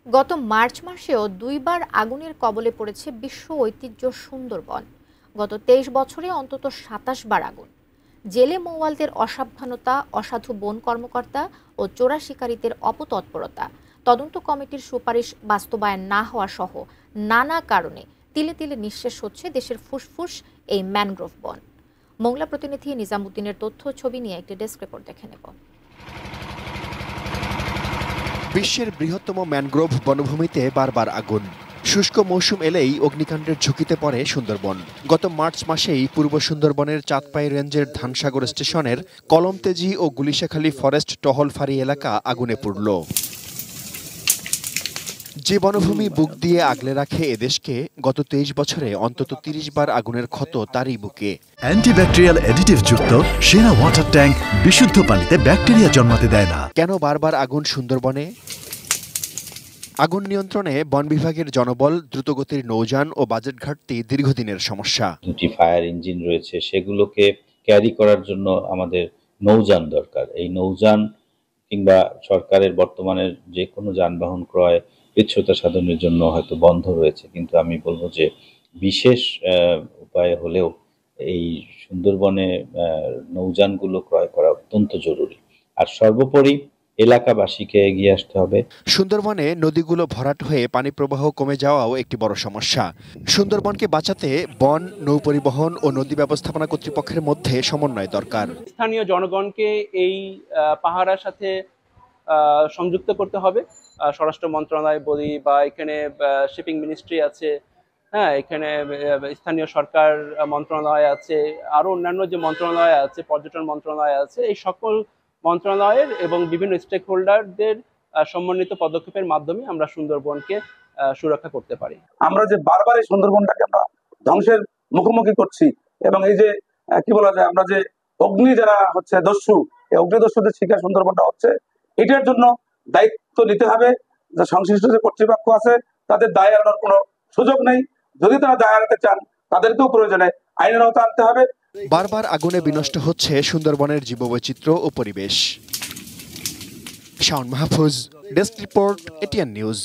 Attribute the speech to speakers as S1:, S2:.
S1: গত মার্চ মাসেও দুইবার আগুনের কবলে পড়েছে বিশ্ব ঐতিহ্য সুন্দরবন। গত ২৩ বছরে অন্তত ২৭ বার আগুন। জেলে মৌয়ালদের অসাবধানতা, অসাধু বন কর্মকর্তা ও চোরা শিকারীদের অপতৎপরতা, তদন্ত কমিটির সুপারিশ বাস্তবায়ন না হওয়া সহ নানা কারণে তিলে তিলে নিঃশেষ হচ্ছে দেশের ফুসফুস এই ম্যানগ্রোভ বন। মোংলা প্রতিনিধি নিজামুদ্দিনের তথ্য ছবি নিয়ে একটি ডেস্ক রিপোর্ট দেখে নেব।
S2: বিশ্বের বৃহত্তম ম্যানগ্রোভ বনভূমিতে বারবার আগুন। শুষ্ক মৌসুম এলেই অগ্নিকাণ্ডের ঝুঁকিতে পড়ে সুন্দরবন। গত মার্চ মাসেই পূর্ব সুন্দরবনের চাঁদপাই রেঞ্জের ধানসাগর স্টেশনের কলমতেজি ও গুলিশাখালী ফরেস্ট টহল ফাঁড়ি এলাকা আগুনে পুড়ল। যে বনভূমি বুক দিয়ে আগলে রাখে এদেশকে, গত ২৩ বছরে অন্তত ৩০ বার আগুনের ক্ষত তারই বুকে।
S3: অ্যান্টিব্যাকটেরিয়াল অ্যাডিটিভ যুক্ত সেরা ওয়াটার ট্যাঙ্ক বিশুদ্ধ পানিতে ব্যাকটেরিয়া জন্মাতে দেয় না।
S2: কেন বারবার আগুন সুন্দরবনে? আগুন নিয়ন্ত্রণে বন বিভাগের জনবল, দ্রুতগতির নৌযান ও বাজেট ঘাটতি দীর্ঘদিনের সমস্যা।
S4: দুটি ফায়ার ইঞ্জিন রয়েছে, সেগুলোকে ক্যারি করার জন্য আমাদের নৌযান দরকার। এই নৌযান কিংবা সরকারের বর্তমানের যে কোনো যানবাহন ক্রয় স্বচ্ছতা সাধনের জন্য হয়তো বন্ধ রয়েছে, কিন্তু আমি বলবো যে বিশেষ উপায় হলেও এই সুন্দরবনে নৌযানগুলো ক্রয় করা অত্যন্ত জরুরি। আর সর্বোপরি এলাকাবাসীকে এগিয়ে আসতে হবে।
S2: সুন্দরবনে নদীগুলো ভরাট হয়ে পানি প্রবাহ কমে যাওয়াও একটি বড় সমস্যা। সুন্দরবনকে বাঁচাতে বন, নৌপরিবহন ও নদী ব্যবস্থাপনা কর্তৃপক্ষের মধ্যে সমন্বয় দরকার।
S5: স্থানীয় জনগণকে এই পাহারার সাথে সংযুক্ত করতে হবে। স্বরাষ্ট্র মন্ত্রণালয় বলি বা এখানে শিপিং মিনিস্ট্রি আছে, হ্যাঁ, এখানে স্থানীয় সরকার মন্ত্রণালয় আছে, আরো অন্যান্য যে মন্ত্রণালয় আছে, পর্যটন মন্ত্রণালয় আছে, এই সকল মন্ত্রণালয়ের এবং বিভিন্ন স্টেক হোল্ডারদের সমন্বিত পদক্ষেপের মাধ্যমে আমরা সুন্দরবনকে সুরক্ষা করতে পারি।
S6: আমরা যে বারবার এই সুন্দরবনটাকে আমরা ধ্বংসের মুখোমুখি করছি, এবং এই যে কি বলা যায়, আমরা যে অগ্নি যারা হচ্ছে দস্যু, এই অগ্নিদস্যুদের শিকার সুন্দরবনটা হচ্ছে, এটার জন্য দায়িত্ব নিতে হবে। যে সংশ্লিষ্ট যে কর্তৃপক্ষ আছে তাদের দায় এড়ানোর কোনো সুযোগ নেই। যদি তারা দায় এড়াতে চান, তাদেরকেও প্রয়োজনে আইনের আওতায় আনতে হবে।
S2: বারবার আগুনে বিনষ্ট হচ্ছে সুন্দরবনের জীববৈচিত্র্য ও পরিবেশ। Shaon Mahfuz, desk report, ATN news.